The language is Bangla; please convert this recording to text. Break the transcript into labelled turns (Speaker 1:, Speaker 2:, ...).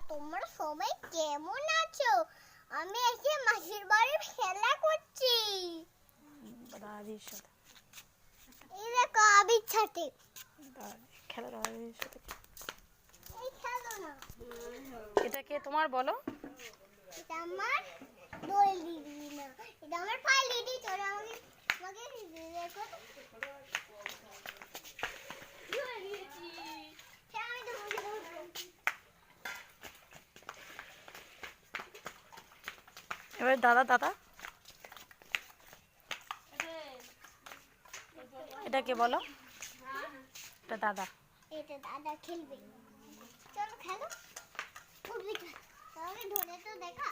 Speaker 1: তোমরা সবাই কেমন আছো? আমি এসে মাসির বাড়ি খেলা করছি।
Speaker 2: দাদির সাথে।
Speaker 1: এই দেখো আবির সাথে
Speaker 2: খেলো দাদির সাথে।
Speaker 1: এই খেলো না।
Speaker 2: এটা কে তোমার বলো?
Speaker 1: এটা আমার দোল দিদি না, এটা আমার ফাইল দিদি। তোরা আমাকে দেখো
Speaker 2: এবার দাদা দাদা এটা কে বলো? এটা দাদা।
Speaker 1: এটা দাদা খেলবে। চলো খেলো। উঠবি তো, তাহলে ধরে তো দেখা।